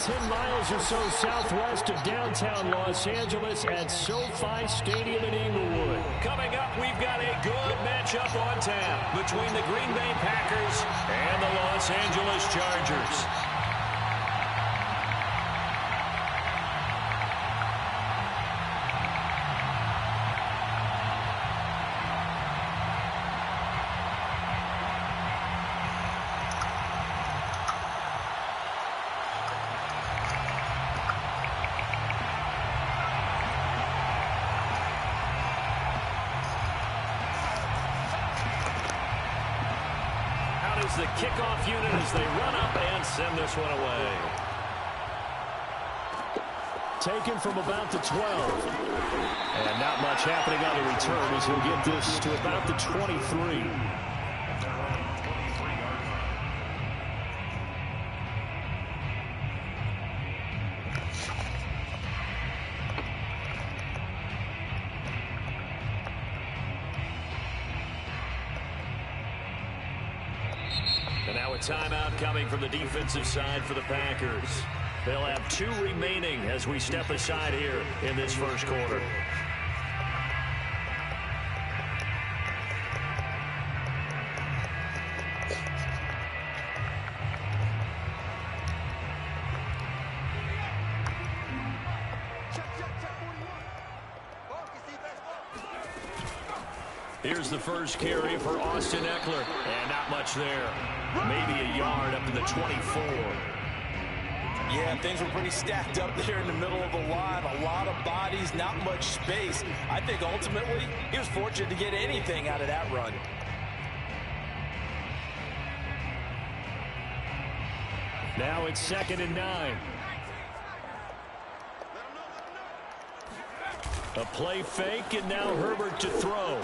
10 miles or so southwest of downtown Los Angeles at SoFi Stadium in Inglewood. Coming up, we've got a good matchup on tap between the Green Bay Packers and the Los Angeles Chargers. The kickoff unit as they run up and send this one away. Taken from about the 12. And not much happening on the return as he'll get this to about the 23. And now a timeout coming from the defensive side for the Packers. They'll have 2 remaining as we step aside here in this first quarter. Here's the first carry for Austin Eckler. And not much there. Maybe a yard up to the 24. Yeah, things were pretty stacked up there in the middle of the line. A lot of bodies, not much space. I think ultimately he was fortunate to get anything out of that run. Now it's 2nd and 9. A play fake, and now Herbert to throw.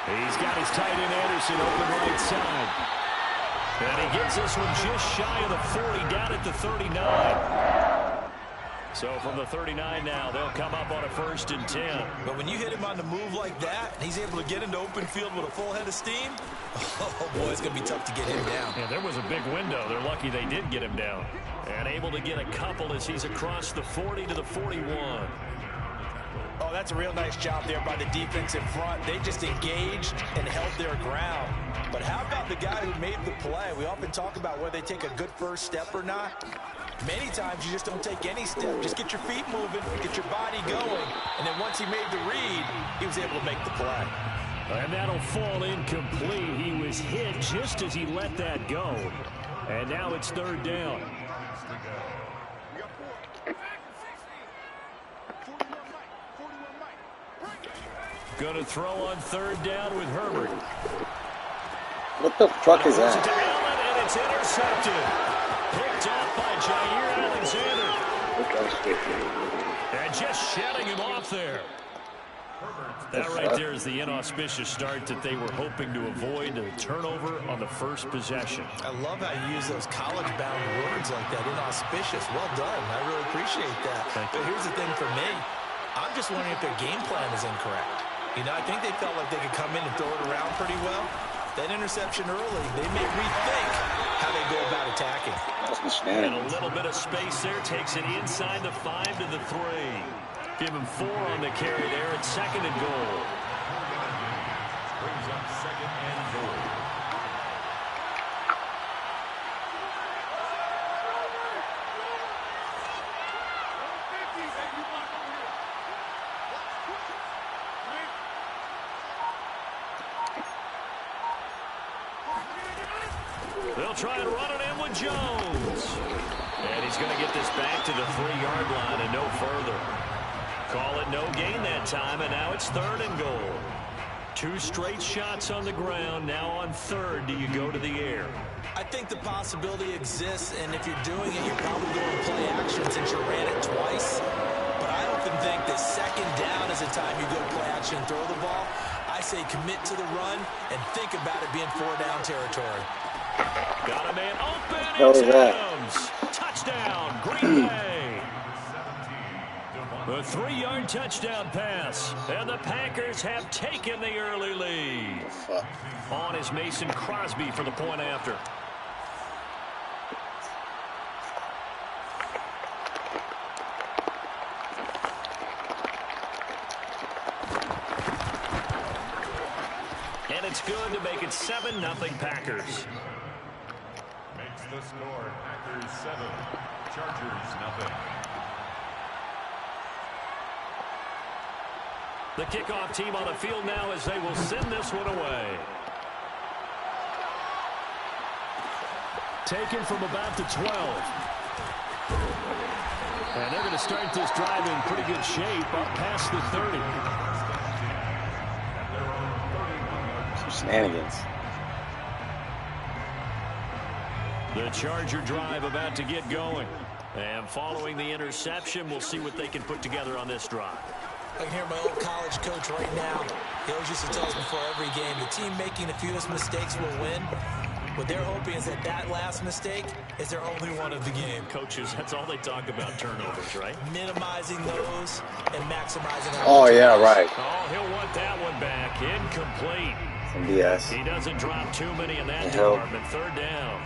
He's got his tight end Anderson open right side. And he gets this one just shy of the 40, down at the 39. So from the 39 now, they'll come up on a 1st and 10. But when you hit him on the move like that, he's able to get into open field with a full head of steam. Oh, boy, it's going to be tough to get him down. Yeah, there was a big window. They're lucky they did get him down. And able to get a couple as he's across the 40 to the 41. Oh, that's a real nice job there by the defense in front. They just engaged and held their ground. But how about the guy who made the play? We often talk about whether they take a good first step or not. Many times you just don't take any step. Just get your feet moving, get your body going. And then once he made the read, he was able to make the play. And that'll fall incomplete. He was hit just as he let that go. And now it's 3rd down. Going to throw on 3rd down with Herbert. What the fuck is that? To Allen, and it's intercepted. Picked off by Jair Alexander. And just shutting him off there. That right there is the inauspicious start that they were hoping to avoid, a turnover on the first possession. I love how you use those college-bound words like that, inauspicious. Well done. I really appreciate that. But here's the thing for me. I'm just wondering if their game plan is incorrect. You know, I think they felt like they could come in and throw it around pretty well. That interception early, they may rethink how they go about attacking. And a little bit of space there takes it inside the 5 to the 3. Give him 4 on the carry there at 2nd and goal. Brings up 2nd and goal. They'll try and run it in with Jones. And he's going to get this back to the 3-yard line and no further. Call it no gain that time, and now it's 3rd and goal. 2 straight shots on the ground. Now on 3rd, do you go to the air? I think the possibility exists, and if you're doing it, you're probably going to play action since you ran it twice. But I often think that 2nd down is the time you go play action and throw the ball. I say commit to the run and think about it being 4-down territory. Got a man open. It's Adams. Touchdown, Green Bay. The 3-yard touchdown pass. And the Packers have taken the early lead. On is Mason Crosby for the point after. It's 7-0 Packers. Makes the score Packers 7, Chargers 0. The kickoff team on the field now as they will send this one away. Taken from about the 12. And they're going to start this drive in pretty good shape up past the 30. Some shenanigans. The Charger drive about to get going. And following the interception, we'll see what they can put together on this drive. I can hear my old college coach right now. He always used to tell us before every game, the team making the fewest mistakes will win. What they're hoping is that that last mistake is their only one of the game. Coaches, that's all they talk about, turnovers, right? Minimizing those and maximizing. Oh, yeah, right. Oh, he'll want that one back. Incomplete. Some BS. He doesn't drop too many in that department. Third down.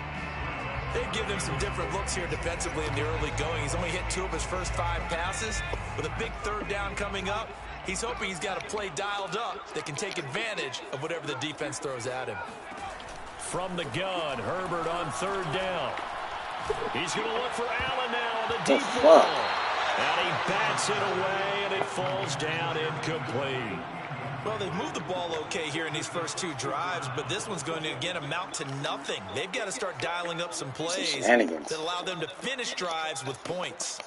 They've given him some different looks here defensively in the early going. He's only hit 2 of his first 5 passes. With a big third down coming up, he's hoping he's got a play dialed up that can take advantage of whatever the defense throws at him. From the gun, Herbert on third down. He's going to look for Allen now on the deep ball. And he bats it away, and it falls down incomplete. Well, they've moved the ball okay here in these first 2 drives, but this one's going to, again, amount to nothing. They've got to start dialing up some plays that allow them to finish drives with points.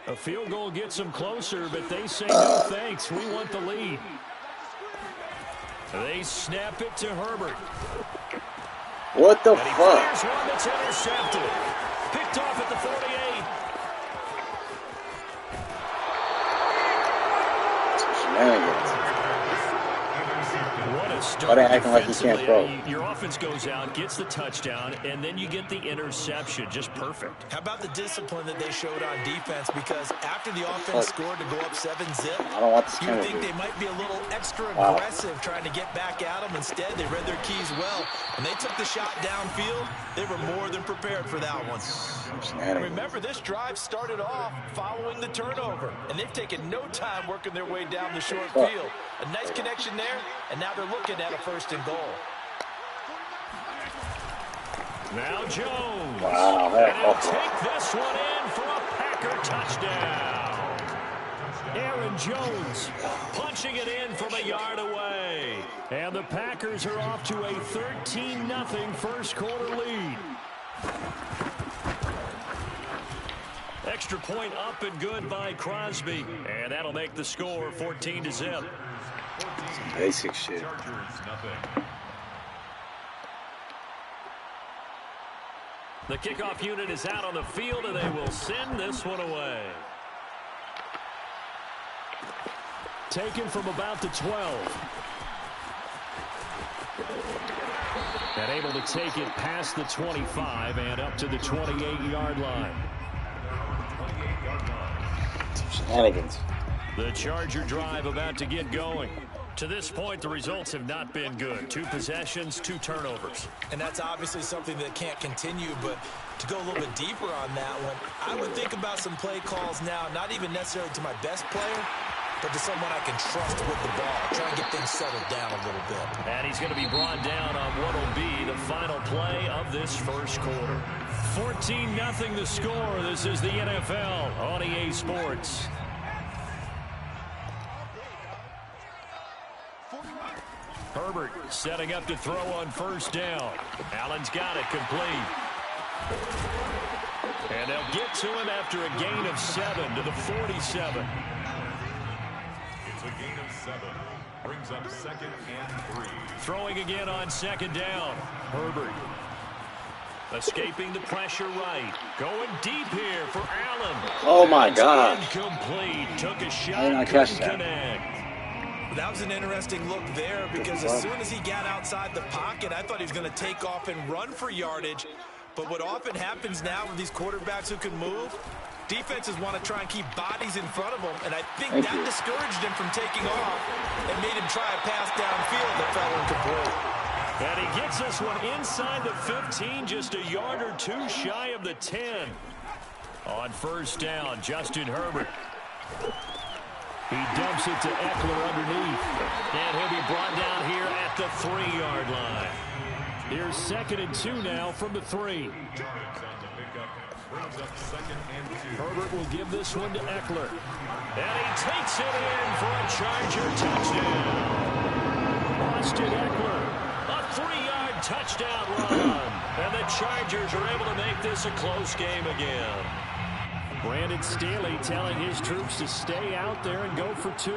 A field goal gets them closer, but they say no thanks. We want the lead. They snap it to Herbert. What the fuck? And he fires one that's intercepted. Picked off at the 48. Shenanigans. What a start. Why they acting like he can't throw? Your offense goes out, gets the touchdown, and then you get the interception. Just perfect. How about the discipline that they showed on defense? Because after the offense scored to go up 7-zip, I don't want this you would think they might be a little extra aggressive trying to get back at them. Instead, they read their keys well. When they took the shot downfield, they were more than prepared for that one. Remember, this drive started off following the turnover, and they've taken no time working their way down the short field. A nice connection there, and now they're looking at a 1st and goal. Now Jones. Wow, and he'll take this one in for a Packer touchdown. Aaron Jones punching it in from a yard away. And the Packers are off to a 13-0 first quarter lead. Extra point up and good by Crosby. And that'll make the score 14-0. Basic shit. The kickoff unit is out on the field, and they will send this one away. Taken from about the 12. And able to take it past the 25 and up to the 28-yard line. Shenanigans. The Charger drive about to get going. To this point, the results have not been good. 2 possessions, 2 turnovers. And that's obviously something that can't continue, but to go a little bit deeper on that one, I would think about some play calls now, not even necessarily to my best player, but to someone I can trust with the ball. Try and get things settled down a little bit. And he's going to be brought down on what will be the final play of this first quarter. 14-0 the score. This is the NFL on EA Sports. Herbert setting up to throw on 1st down. Allen's got it complete. And they'll get to him after a gain of 7 to the 47. It's a gain of 7. Brings up 2nd and 3. Throwing again on 2nd down. Herbert. Escaping the pressure right. Going deep here for Allen. Oh, my God. Incomplete. Took a shot. I didn't catch that. Connect. That was an interesting look there because as soon as he got outside the pocket, I thought he was going to take off and run for yardage. But what often happens now with these quarterbacks who can move, defenses want to try and keep bodies in front of them, and I think that discouraged him from taking off and made him try a pass downfield that fell incomplete. And he gets this one inside the 15, just a yard or 2 shy of the 10. On 1st down, Justin Herbert. He dumps it to Eckler underneath. And he'll be brought down here at the 3-yard line. Here's 2nd and 2 now from the 3. Herbert will give this one to Eckler. And he takes it in for a Charger touchdown. Austin Eckler. A 3-yard touchdown run. And the Chargers are able to make this a close game again. Brandon Staley telling his troops to stay out there and go for 2.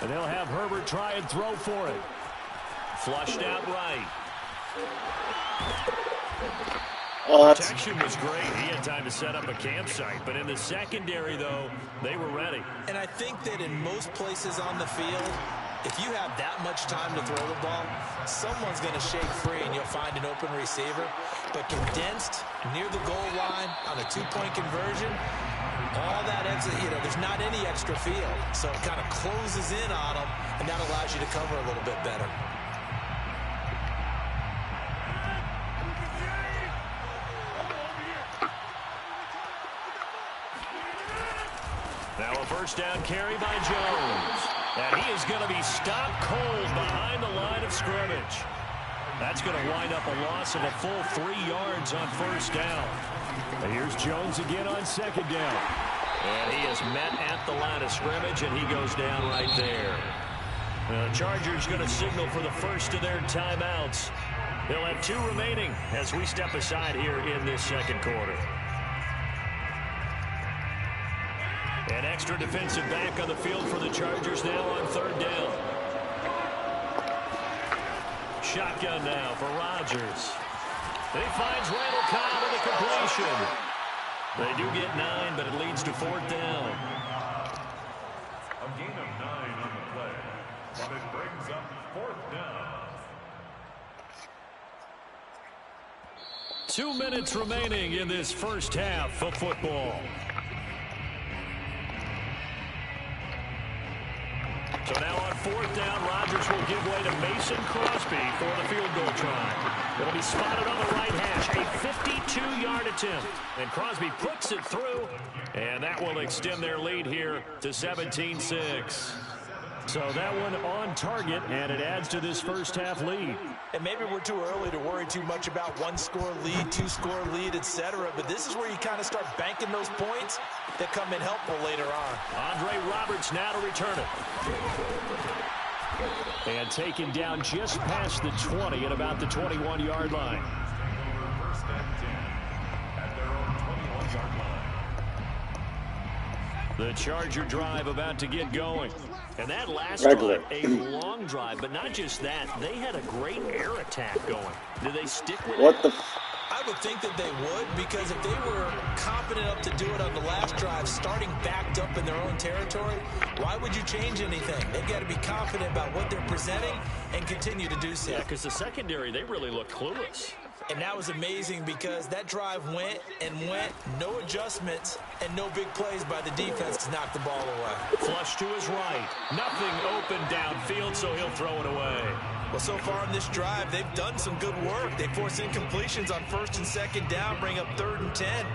And they'll have Herbert try and throw for it. Flushed out right. Protection was great. He had time to set up a campsite. But in the secondary, though, they were ready. And I think that in most places on the field, if you have that much time to throw the ball, someone's going to shake free and you'll find an open receiver. But condensed near the goal line on a 2-point conversion, all that extra, there's not any extra field. So it kind of closes in on them, and that allows you to cover a little bit better. Now a first down carry by Jones. And he is going to be stopped cold behind the line of scrimmage. That's going to wind up a loss of a full 3 yards on first down. And here's Jones again on 2nd down. And he is met at the line of scrimmage, and he goes down right there. The Chargers going to signal for the first of their timeouts. They'll have 2 remaining as we step aside here in this second quarter. An extra defensive back on the field for the Chargers now on 3rd down. Shotgun now for Rodgers. He finds Randall Cobb with a completion. They do get 9, but it leads to 4th down. A gain of 9 on the play, but it brings up 4th down. 2 minutes remaining in this first half of football. So now on 4th down, Rodgers will give way to Mason Crosby for the field goal try. It'll be spotted on the right hash, a 52-yard attempt. And Crosby puts it through, and that will extend their lead here to 17-6. So that one on target, and it adds to this first half lead. And maybe we're too early to worry too much about 1-score lead, 2-score lead, etc. But this is where you kind of start banking those points that come in helpful later on. Andre Roberts now to return it. And taken down just past the 20 at about the 21-yard line. First and 10 at their own 21-yard line. The Charger drive about to get going. And that last drive, a long drive, but not just that. They had a great air attack going. Do they stick with it? What the? I would think that they would, because if they were confident enough to do it on the last drive, starting backed up in their own territory, why would you change anything? They've got to be confident about what they're presenting and continue to do so. Yeah, because the secondary, they really look clueless. And that was amazing because that drive went and went, no adjustments, and no big plays by the defense to knock the ball away. Flush to his right. Nothing open downfield, so he'll throw it away. Well, so far in this drive, they've done some good work. They force incompletions on 1st and 2nd down, bring up 3rd and 10.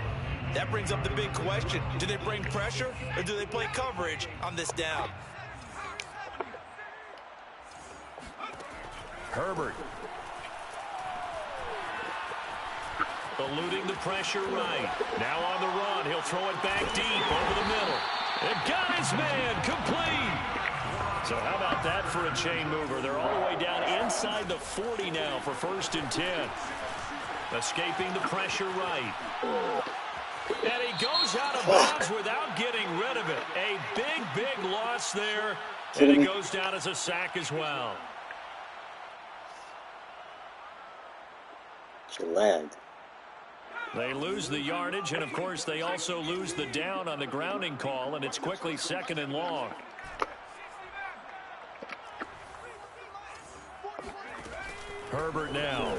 That brings up the big question. Do they bring pressure or do they play coverage on this down? Herbert. Eluding the pressure right. Now on the run. He'll throw it back deep over the middle. And got his man complete. So how about that for a chain mover? They're all the way down inside the 40 now for 1st and 10. Escaping the pressure right. And he goes out of bounds without getting rid of it. A big, big loss there. And it goes down as a sack as well. She lagged. They lose the yardage, and of course they also lose the down on the grounding call, and it's quickly 2nd and long. Herbert now.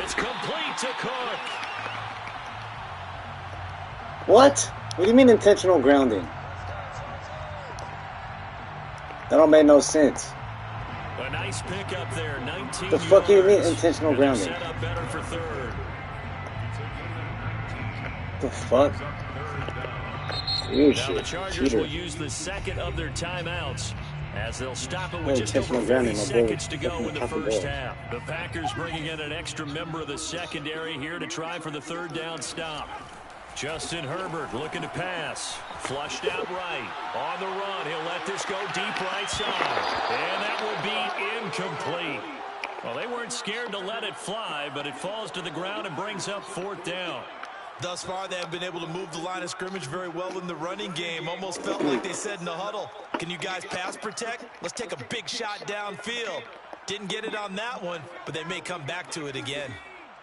It's complete to Cook. What? What do you mean intentional grounding? That don't make no sense. A nice pick up there, 19 The fuck do you mean yards. intentional And they're grounding? set up better for 3rd. The fuck? You Now the shit. Chargers Cheater. will use the second of their timeouts as they'll stop it with Hey, just over intentional 40 grounding, my boy. seconds to go Fucking in the top of first ball. half. The Packers bringing in an extra member of the secondary here to try for the third down stop. Justin Herbert looking to pass. Flushed out right. On the run, he'll let this go deep right side. And that will be incomplete. Well, they weren't scared to let it fly, but it falls to the ground and brings up fourth down. Thus far, they have been able to move the line of scrimmage very well in the running game. Almost felt like they said in the huddle, can you guys pass protect? Let's take a big shot downfield. Didn't get it on that one, but they may come back to it again.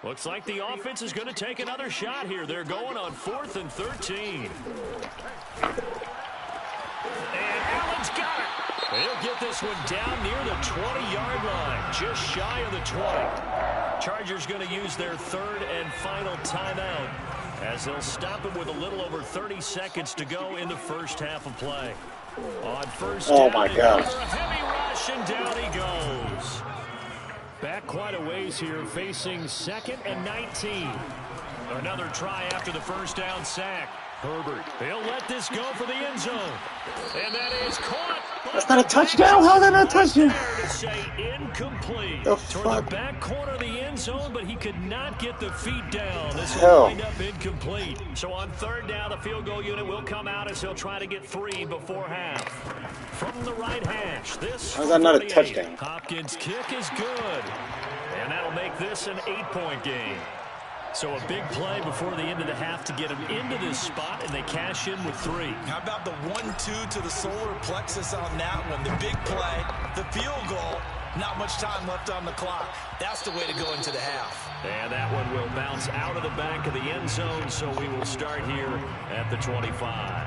Looks like the offense is going to take another shot here. They're going on 4th and 13. And Allen's got it. They'll get this one down near the 20-yard line, just shy of the 20. Chargers going to use their third and final timeout as they'll stop him with a little over 30 seconds to go in the first half of play. On first down, my gosh. a heavy rush, and down he goes. Back quite a ways here, facing 2nd and 19. Another try after the first down sack. Herbert, he'll let this go for the end zone. And that is caught. That's not a touchdown. How's that not a touchdown? To say incomplete. The Toward fuck? the back corner of the end zone, but he could not get the feet down. This will Hell. wind up incomplete. So on third down, the field goal unit will come out as he'll try to get 3 before half. From the right hash, this How's that not a 48. touchdown? Hopkins' kick is good. And that'll make this an 8-point game. So a big play before the end of the half to get them into this spot, and they cash in with 3. How about the 1-2 to the solar plexus on that one? The big play, the field goal, not much time left on the clock. That's the way to go into the half. And that one will bounce out of the back of the end zone, so we will start here at the 25.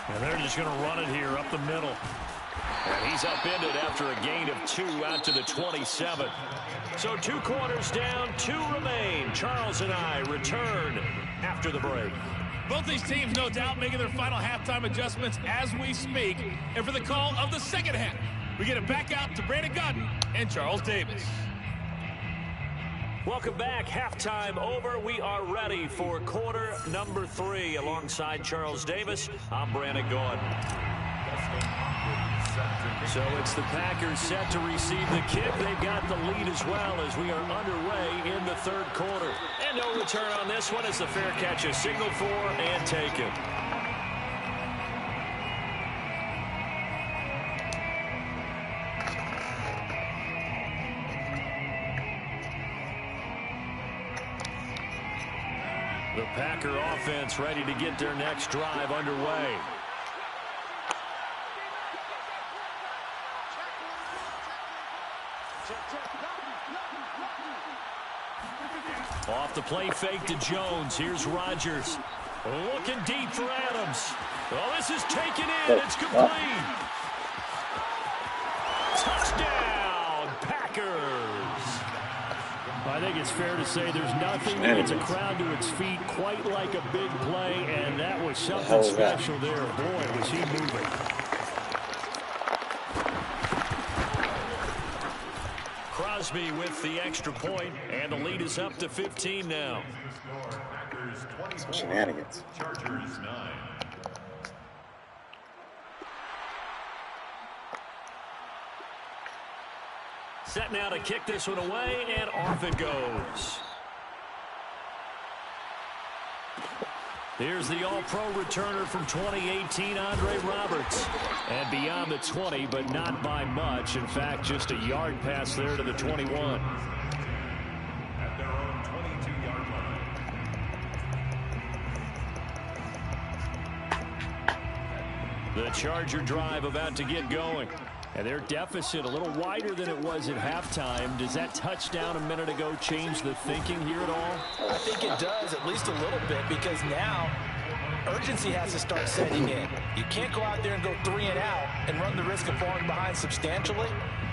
And they're just going to run it here up the middle. And he's upended after a gain of 2 out to the 27. So 2 quarters down, 2 remain. Charles and I return after the break. Both these teams, no doubt, making their final halftime adjustments as we speak. And for the call of the second half, we get it back out to Brandon Gutton and Charles Davis. Welcome back. Halftime over. We are ready for quarter number 3. Alongside Charles Davis, I'm Brandon Gordon. So it's the Packers set to receive the kick. They've got the lead as well as we are underway in the third quarter. And no return on this one as the fair catch is signaled for and taken. The Packer offense ready to get their next drive underway. Off the play fake to Jones. Here's Rodgers. Looking deep for Adams. Oh, this is taken in. It's complete. Touchdown, Packers. I think it's fair to say there's nothing that gets a crowd to its feet quite like a big play, and that was something special there. Boy, was he moving. Crosby with the extra point, and the lead is up to 15 now. Shenanigans. Chargers 9. Set now to kick this one away, and off it goes. Here's the All-Pro returner from 2018, Andre Roberts. And beyond the 20, but not by much. In fact, just a yard pass there to the 21. At their own 22-yard line. The Charger drive about to get going. And their deficit a little wider than it was at halftime. Does that touchdown a minute ago change the thinking here at all? I think it does, at least a little bit, because now urgency has to start setting in. You can't go out there and go 3 and out and run the risk of falling behind substantially,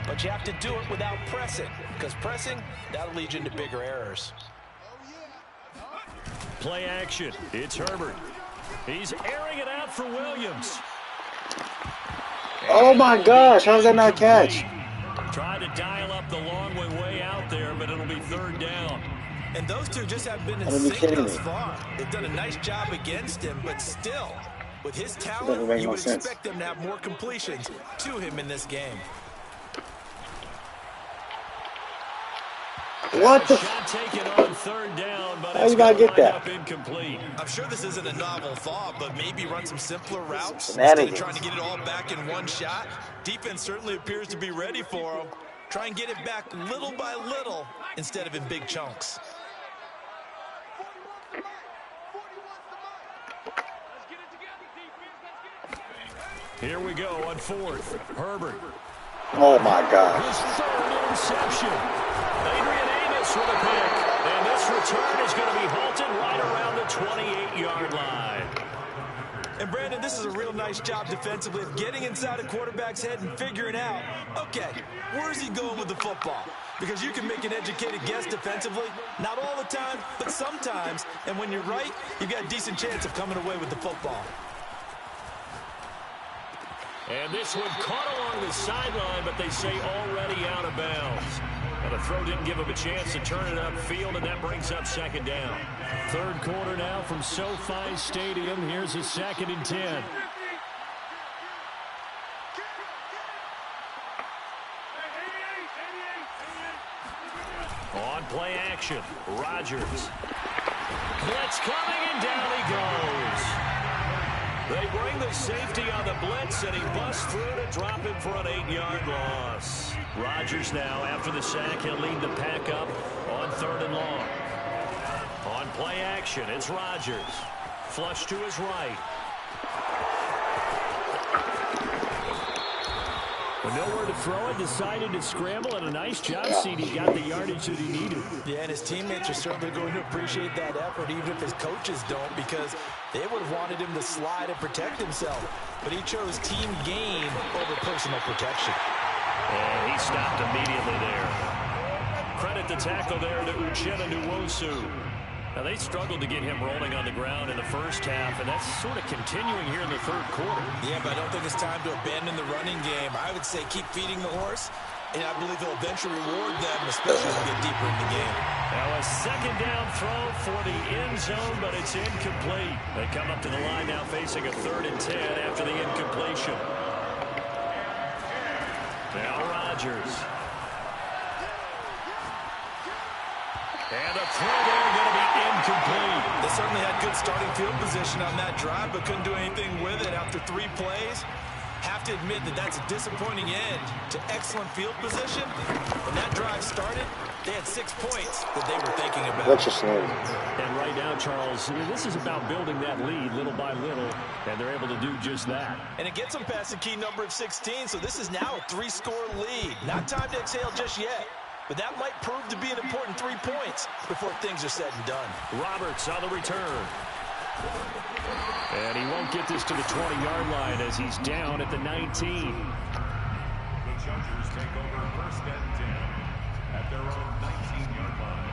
but you have to do it without pressing, because pressing, that'll lead you into bigger errors. Play action. It's Herbert. He's airing it out for Williams. Oh my gosh, how's that not catch? Trying to dial up the long way out there, but it'll be third down. And those two just have been in sync thus far. They've done a nice job against him, but still, with his talent, you would expect them to have more completions to him in this game. What the? Shot taken on third down, but how you gonna get that? Incomplete. I'm sure this isn't a novel thought, but maybe run some simpler routes instead of trying to get it all back in one shot. Defense certainly appears to be ready for him. Try and get it back little by little instead of in big chunks. Here we go on fourth. Herbert. Oh, my God. His third interception. Adrian Amos with a pick. And this return is going to be halted right around the 28-yard line. And, Brandon, this is a real nice job defensively of getting inside a quarterback's head and figuring out, okay, where's he going with the football? Because you can make an educated guess defensively, not all the time, but sometimes. And when you're right, you've got a decent chance of coming away with the football. And this one caught along the sideline, but they say already out of bounds. Now the throw didn't give him a chance to turn it upfield, and that brings up second down. Third quarter now from SoFi Stadium. Here's a 2nd and 10. On play action, Rodgers. Blitz coming, and down he goes. They bring the safety on the blitz, and he busts through to drop him for an 8-yard loss. Rodgers now, after the sack, he'll lead the pack up on 3rd and long. On play action, it's Rodgers. Flush to his right. With nowhere to throw it, decided to scramble, and a nice job, CD. Got the yardage that he needed. Yeah, and his teammates are certainly going to appreciate that effort, even if his coaches don't, because they would have wanted him to slide and protect himself. But he chose team gain over personal protection. And he stopped immediately there. Credit the tackle there to Uchenna Nwosu. Now, they struggled to get him rolling on the ground in the first half, and that's sort of continuing here in the third quarter. Yeah, but I don't think it's time to abandon the running game. I would say keep feeding the horse, and I believe he'll eventually reward them, especially as we get deeper in the game. Now, a 2nd down throw for the end zone, but it's incomplete. They come up to the line now facing a 3rd and 10 after the incompletion. Now Rodgers. And a throw there going to be incomplete. They certainly had good starting field position on that drive, but couldn't do anything with it after 3 plays. Have to admit that that's a disappointing end to excellent field position. When that drive started, they had 6 points that they were thinking about. Let's just learn. And right now, Charles, this is about building that lead little by little, and they're able to do just that. And it gets them past the key number of 16, so this is now a 3-score lead. Not time to exhale just yet. But that might prove to be an important 3 points before things are said and done. Roberts on the return. And he won't get this to the 20-yard line as he's down at the 19. The Chargers take over 1st and 10 at their own 19-yard line.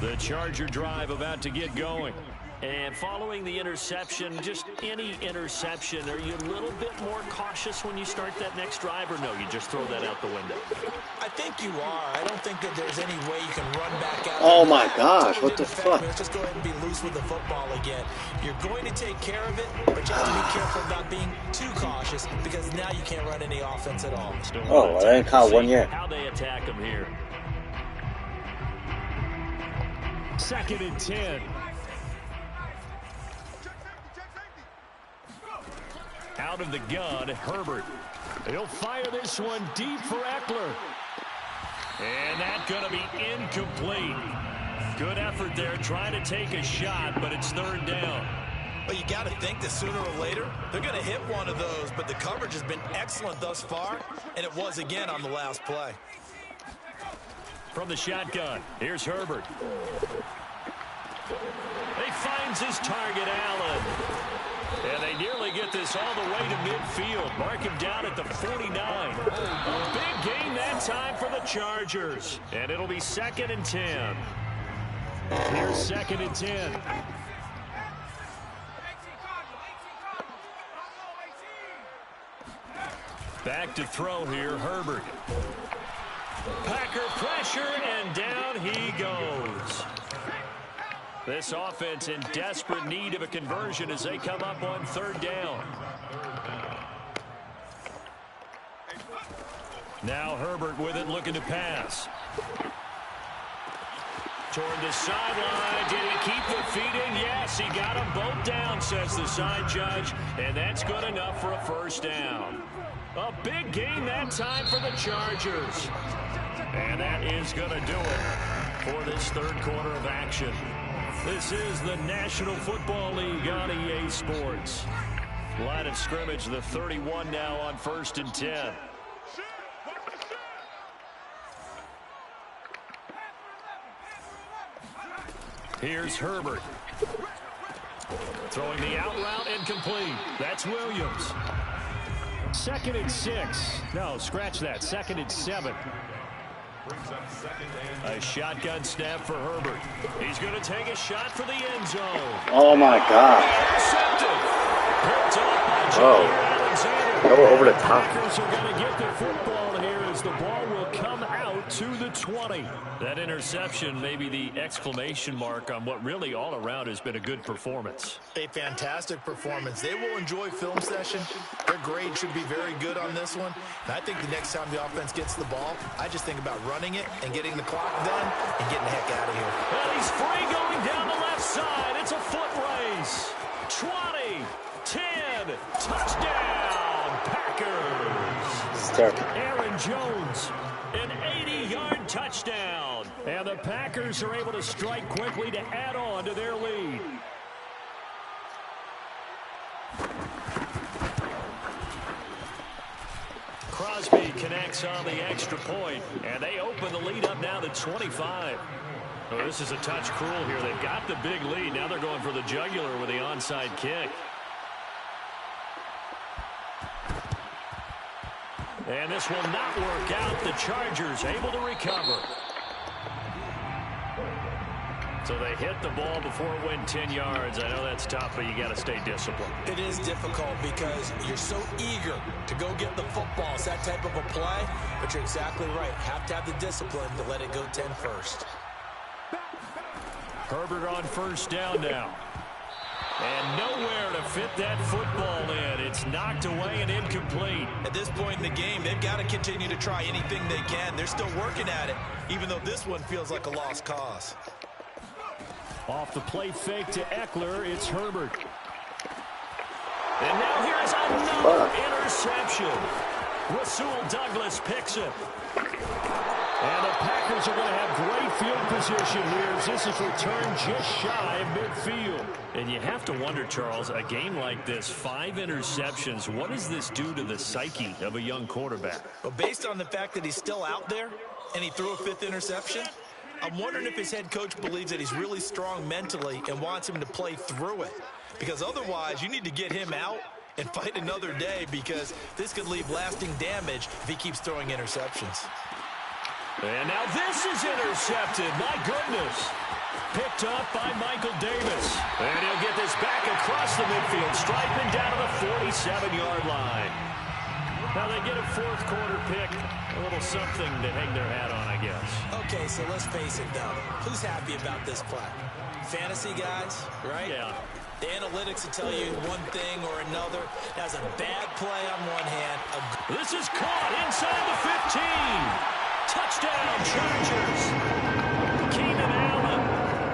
The Charger drive about to get going. And following the interception, just any interception, are you a little bit more cautious when you start that next drive, or no, you just throw that out the window? I think you are. I don't think that there's any way you can run back out. Oh, my gosh. What the fuck? Let's just go ahead and be loose with the football again. You're going to take care of it, but you have to be careful about being too cautious, because now you can't run any offense at all. Oh, I ain't caught one yet. How they attack him here. 2nd and 10. Out of the gun, Herbert. He'll fire this one deep for Eckler. And that's going to be incomplete. Good effort there, trying to take a shot, but it's 3rd down. But you got to think that sooner or later, they're going to hit one of those, but the coverage has been excellent thus far, and it was again on the last play. From the shotgun, here's Herbert. He finds his target, Allen. And they nearly get this all the way to midfield. Mark him down at the 49. A big gain that time for the Chargers. And it'll be 2nd and 10. Here's 2nd and 10. Back to throw here, Herbert. Packer pressure, and down he goes. This offense in desperate need of a conversion as they come up on 3rd down. Now Herbert with it, looking to pass. Toward the sideline. Did he keep the feet in? Yes, he got them both down, says the side judge. And that's good enough for a 1st down. A big gain that time for the Chargers. And that is going to do it for this 3rd quarter of action. This is the National Football League on EA Sports. Line of scrimmage, the 31 now on 1st and 10. Here's Herbert. Throwing the out route and complete. That's Williams. 2nd and 6. No, scratch that. 2nd and 7. A shotgun snap for Herbert. He's going to take a shot for the end zone. Oh my God. Go over the top. Packers are going to get the football here as the ball will come out to the 20. That interception may be the exclamation mark on what really all around has been a good performance. A fantastic performance. They will enjoy film session. Their grade should be very good on this one. And I think the next time the offense gets the ball, I just think about running it and getting the clock done and getting the heck out of here. And he's free going down the left side. It's a foot race. 20, 10, touchdown, Packers. Aaron Jones, an 80-yard touchdown. And the Packers are able to strike quickly to add on to their lead. Crosby connects on the extra point, and they open the lead up now to 25. Oh, this is a touch cruel here. They've got the big lead. Now they're going for the jugular with the onside kick. And this will not work out. The Chargers able to recover. So they hit the ball before it went 10 yards. I know that's tough, but you got to stay disciplined. It is difficult because you're so eager to go get the football. It's that type of a play, but you're exactly right. Have to have the discipline to let it go 10 first. Herbert on 1st down now. And nowhere to fit that football in. It's knocked away and incomplete. At this point in the game, they've got to continue to try anything they can. They're still working at it, even though this one feels like a lost cause. Off the play fake to Eckler, it's Herbert. And now here's another interception. Rasul Douglas picks it. And the Packers are going to have great field position here as this is returned just shy of midfield. And you have to wonder, Charles, a game like this, 5 interceptions, what does this do to the psyche of a young quarterback? Well, based on the fact that he's still out there and he threw a 5th interception, I'm wondering if his head coach believes that he's really strong mentally and wants him to play through it. Because otherwise, you need to get him out and fight another day because this could leave lasting damage if he keeps throwing interceptions. And now this is intercepted. My goodness. Picked up by Michael Davis. And he'll get this back across the midfield, striping down to the 47-yard line. Now they get a 4th quarter pick. A little something to hang their hat on, I guess. Okay, so let's face it, though. Who's happy about this play? Fantasy guys, right? Yeah. The analytics will tell you one thing or another. That's a bad play on one hand. This is caught inside the 15. Touchdown, Chargers. Keenan Allen,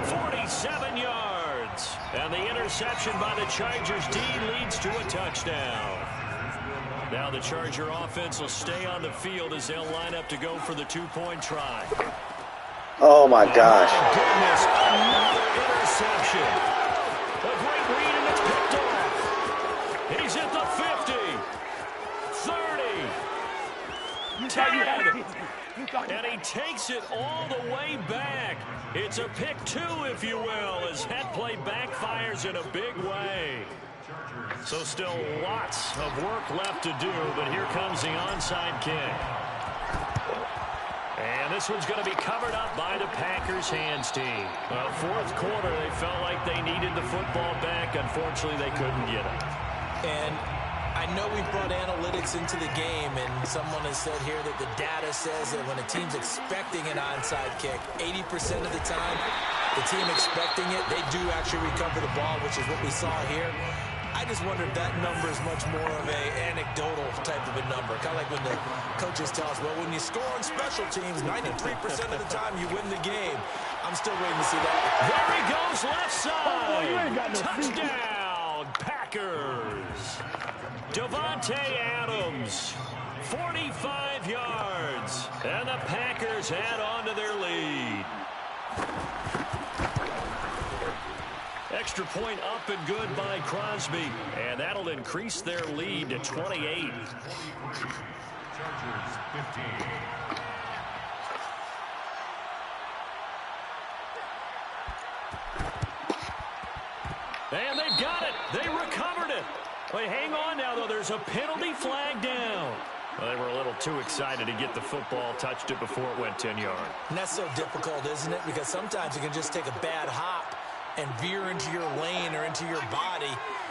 47 yards. And the interception by the Chargers D leads to a touchdown. Now the Charger offense will stay on the field as they'll line up to go for the 2-point try. Oh my gosh. Oh my goodness, another interception. A great read and it's picked off. He's at the 50, 30, 10. And he takes it all the way back. It's a pick 2, if you will, as that play backfires in a big way. So still lots of work left to do, but here comes the onside kick. And this one's going to be covered up by the Packers hands team. Well, 4th quarter, they felt like they needed the football back. Unfortunately, they couldn't get it. And I know we've brought analytics into the game, and someone has said here that the data says that when a team's expecting an onside kick, 80% of the time, the team expecting it, they do actually recover the ball, which is what we saw here. I just wonder if that number is much more of an anecdotal type of a number. Kind of like when the coaches tell us, well, when you score on special teams, 93% of the time you win the game. I'm still waiting to see that. There he goes, left side. Touchdown, Packers. Devontae Adams, 45 yards. And the Packers add on to their lead. Extra point up and good by Crosby. And that'll increase their lead to 28. Chargers 15. And they've got it. They recovered it. Wait, hang on now, though. There's a penalty flag down. Well, they were a little too excited to get the football, touched it before it went 10 yards. And that's so difficult, isn't it? Because sometimes you can just take a bad hop and veer into your lane or into your body.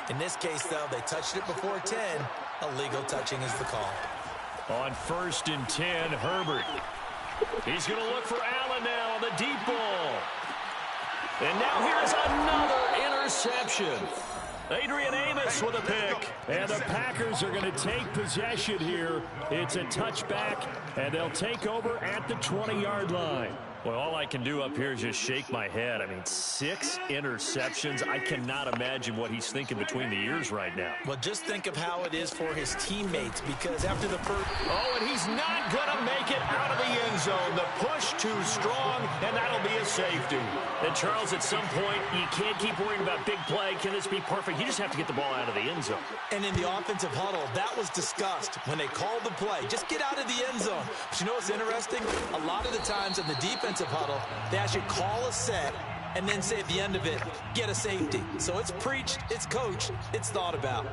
In this case, though, they touched it before 10. Illegal touching is the call. On 1st and 10, Herbert. He's going to look for Allen now on the deep ball. And now here's another interception. Adrian Amos with a pick. And the Packers are going to take possession here. It's a touchback, and they'll take over at the 20-yard line. Well, all I can do up here is just shake my head. I mean, 6 interceptions. I cannot imagine what he's thinking between the ears right now. Well, just think of how it is for his teammates, because after the first... Oh, and he's not going to make it out of the end zone. The push too strong, and that'll be a safety. And, Charles, at some point, you can't keep worrying about big play. Can this be perfect? You just have to get the ball out of the end zone. And in the offensive huddle, that was discussed when they called the play. Just get out of the end zone. But you know what's interesting? A lot of the times in the defensive huddle, they actually call a set and then say at the end of it, get a safety. So it's preached, it's coached, it's thought about.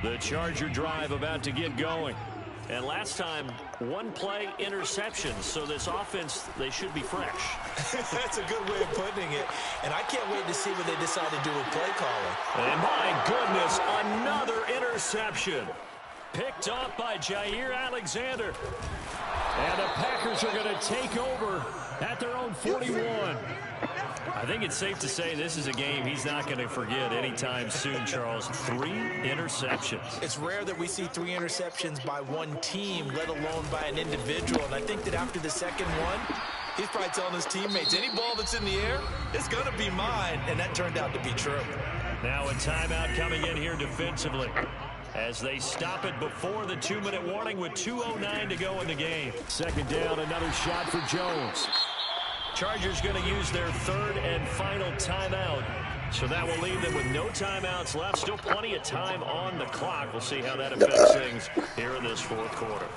The Charger drive about to get going. And last time, 1 play interception. So this offense, they should be fresh. That's a good way of putting it. And I can't wait to see what they decide to do with play calling. And my goodness, another interception. Picked off by Jair Alexander. And the Packers are going to take over at their own 41. I think it's safe to say this is a game he's not going to forget anytime soon, Charles. 3 interceptions. It's rare that we see 3 interceptions by one team, let alone by an individual. And I think that after the second one, he's probably telling his teammates, any ball that's in the air, it's going to be mine. And that turned out to be true. Now a timeout coming in here defensively, as they stop it before the 2-minute warning with 2:09 to go in the game. Second down, another shot for Jones. Chargers going to use their 3rd and final timeout. So that will leave them with no timeouts left. Still plenty of time on the clock. We'll see how that affects things here in this 4th quarter.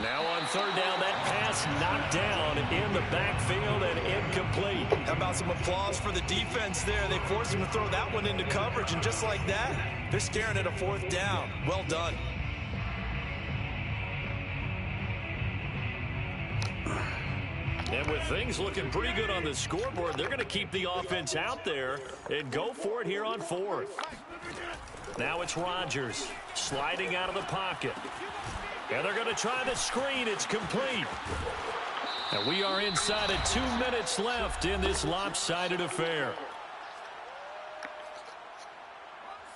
Now on 3rd down, that pass knocked down in the backfield and incomplete. How about some applause for the defense there? They forced him to throw that one into coverage, and just like that, they're staring at a 4th down. Well done. And with things looking pretty good on the scoreboard, they're going to keep the offense out there and go for it here on 4th. Now it's Rodgers sliding out of the pocket. And they're going to try the screen. It's complete. And we are inside of 2 minutes left in this lopsided affair.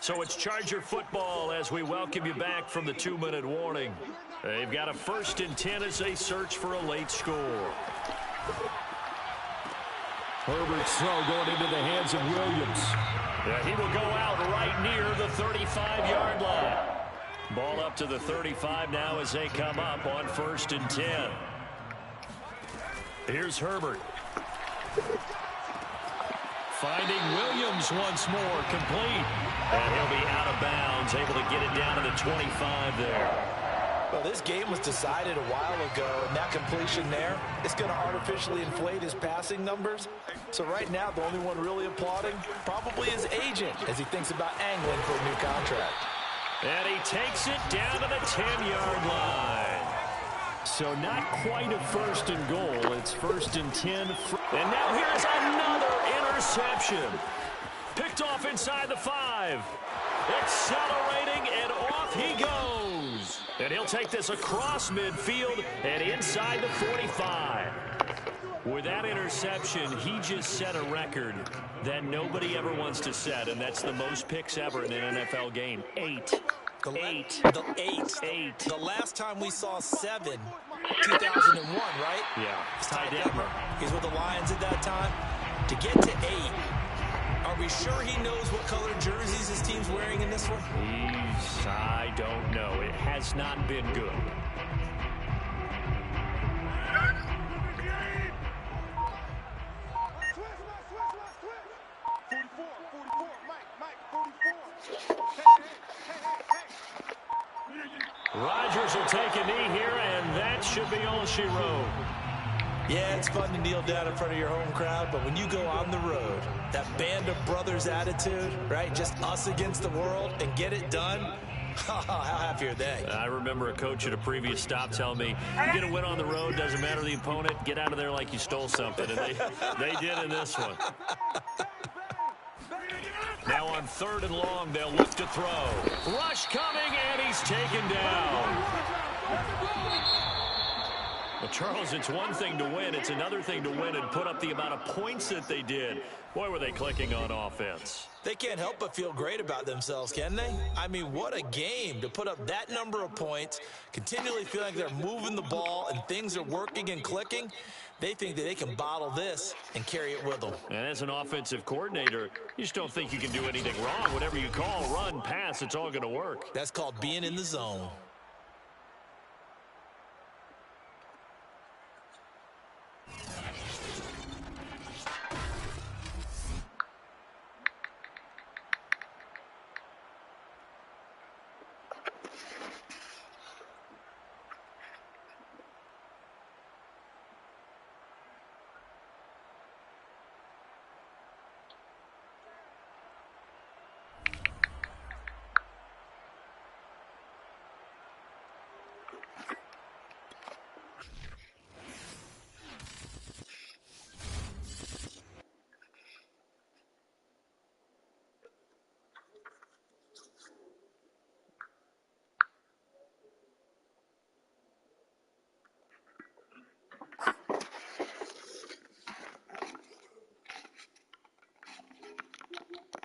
So it's Charger football as we welcome you back from the 2-minute warning. They've got a 1st and 10 as they search for a late score. Herbert's throw going into the hands of Williams. Yeah, he will go out right near the 35-yard line. Ball up to the 35 now as they come up on 1st and 10. Here's Herbert. Finding Williams once more, complete. And he'll be out of bounds, able to get it down to the 25 there. Well, this game was decided a while ago, and that completion there, it's going to artificially inflate his passing numbers. So right now, the only one really applauding probably his agent as he thinks about angling for a new contract. And he takes it down to the 10-yard line. So not quite a 1st and goal. It's 1st and 10. And now here's another interception. Picked off inside the 5. Accelerating, and off he goes. And he'll take this across midfield and inside the 45. With that interception, he just set a record that nobody ever wants to set, and that's the most picks ever in an NFL game. 8. The last time we saw 7, 2001, right? Yeah. Ty Detmer. He's with the Lions at that time. To get to 8, are we sure he knows what color jerseys his team's wearing in this one? I don't know. It has not been good. Rodgers will take a knee here, and that should be all she wrote. Yeah, it's fun to kneel down in front of your home crowd, but when you go on the road, that band of brothers attitude, right? Just us against the world and get it done. How happy are they? I remember a coach at a previous stop telling me, you get a win on the road, doesn't matter the opponent, get out of there like you stole something. And they did in this one. Now on 3rd and long, they'll look to throw. Rush coming, and he's taken down. Well, Charles, it's one thing to win. It's another thing to win and put up the amount of points that they did. Boy, were they clicking on offense. They can't help but feel great about themselves, can they? I mean, what a game to put up that number of points, continually feel like they're moving the ball and things are working and clicking. They think that they can bottle this and carry it with them. And as an offensive coordinator, you just don't think you can do anything wrong. Whatever you call, run, pass, it's all going to work. That's called being in the zone.